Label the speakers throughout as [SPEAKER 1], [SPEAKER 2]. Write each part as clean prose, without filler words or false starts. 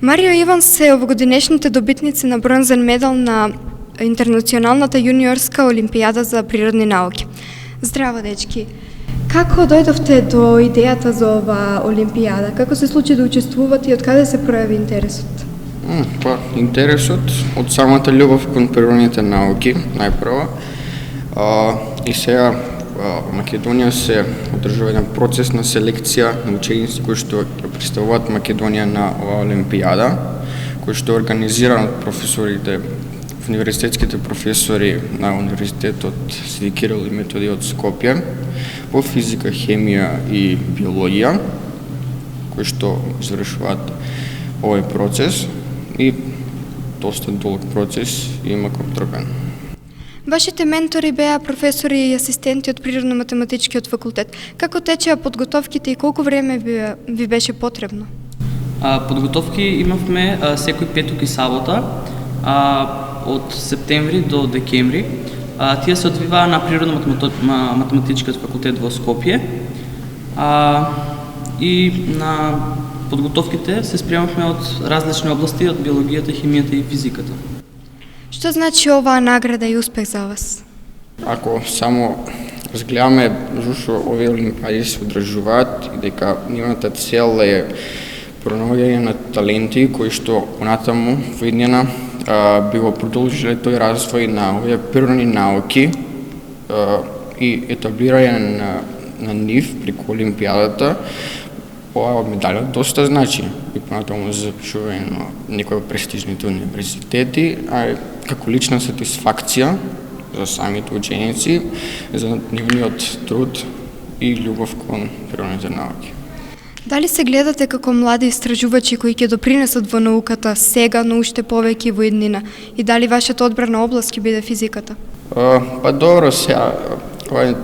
[SPEAKER 1] Марио и Иван се овогодинешните добитници на бронзен медал на Интернационалната јуниорска олимпијада за природни науки. Здраво, дечки! Како дојдовте до идејата за оваа олимпијада? Како се случи да учествувате и од каде се пројави интересот?
[SPEAKER 2] Интересот од самата љубов кон природните науки, најпрво. И сега во Македонија се одржува еден процес на селекција на ученици кои што ќе представуваат Македонија на оваа олимпијада, кој што е организиран од професорите, универзитетските професори на Универзитетот Свети Кирил и Методиј од Скопје по физика, хемија и биологија, кои што извршуваат овој процес и доста долг процес и макротрпен.
[SPEAKER 1] Вашите ментори беа професори и асистенти од Природно-математичкиот факултет. Како течеа подготовките и колку време ви беше потребно?
[SPEAKER 3] Подготовки имавме секој петок и сабота, од септември до декември. Тие се одвиваа на Природно-математичкиот факултет во Скопје. И на подготовките се спремавме од различни области, од биологијата, химијата и физиката.
[SPEAKER 1] Што значи оваа награда и успех за вас?
[SPEAKER 2] Ако само разгледаме зашто овие олимпијади се одржуваат и дека нивната цел е пронаоѓање на таленти кои што понатаму во иднина би го продолжиле тој развој на овие природни науки и етаблирање на нив преку олимпијадата, оваа медаља доста значи и понатаму за запишување на некои од престижните универзитети, а како лична сатисфакција за самите ученици, за нивниот труд и љубов кон природните науки.
[SPEAKER 1] Дали се гледате како млади истражувачи кои ќе допринесат во науката сега, но уште повеќе во иднина? И дали вашата одбрана област ќе биде физиката?
[SPEAKER 2] Добро, сега ова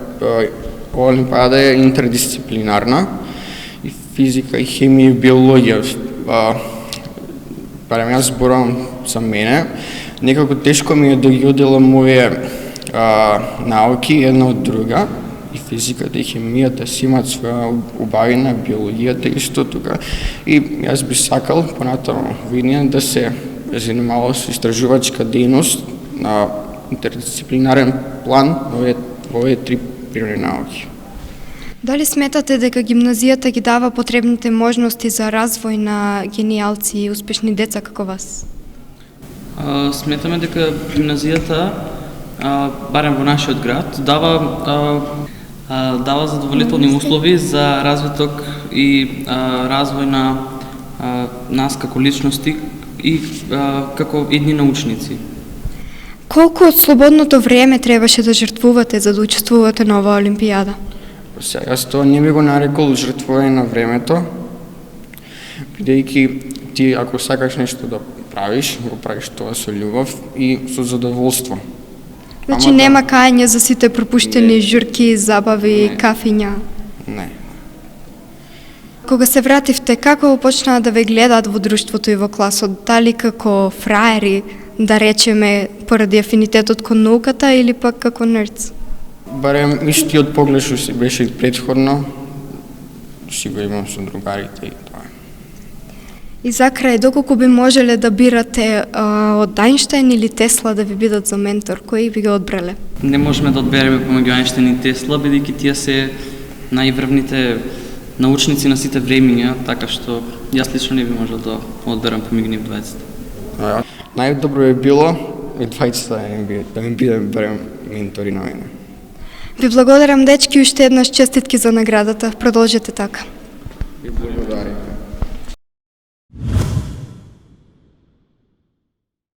[SPEAKER 2] олимпијада е интердисциплинарна и физика, и хемија, и биологија. Барем јас зборувам за мене, некако тешко ми е да ги одделам овие науки една од друга. И физиката и хемијата си имаат своја убавина, биологијата исто тука. И јас би сакал понатаму во иднина да се занимавам со истражувачка дејност на интердисциплинарен план во овие три природни науки.
[SPEAKER 1] Дали сметате дека гимназијата ги дава потребните можности за развој на гениалци и успешни деца како вас?
[SPEAKER 3] Сметаме дека гимназијата, барем во нашиот град, дава задоволителни услови за развиток и развој на нас како личности и како едни научници.
[SPEAKER 1] Колку од слободното време требаше да жртвувате за да учествувате на оваа олимпијада?
[SPEAKER 2] Сега, јас тоа не би го нарекол жртвување на времето, бидејќи ти ако сакаш нешто да правиш, го правиш тоа со љубов и со задоволство.
[SPEAKER 1] Значи нема кајање за сите пропуштени журки, забави, кафиња?
[SPEAKER 2] Не.
[SPEAKER 1] Кога се вративте, како почнаа да ве гледаат во друштвото и во класот? Дали како фраери, да речеме, поради афинитетот кон науката или пак како нердс?
[SPEAKER 2] Барем истиот поглед што си беше претходно, си го имам со другарите и тоа.
[SPEAKER 1] И за крај, доколку би можеле да бирате од Ајнштајн или Тесла да ви бидат за ментор, кои би го одбрале?
[SPEAKER 3] Не можеме да одбереме помеѓу Ајнштајн и Тесла, бидејќи тие се најврвните научници на сите времиња, така што јас лично не би можел да одберам помеѓу нив двајцата.
[SPEAKER 2] Најдобро е било и двајцата да ми бидат барем ментори на мене.
[SPEAKER 1] Ви благодарам, дечки, уште еднаш честитки за наградата. Продолжете така.
[SPEAKER 2] Ви благодарам.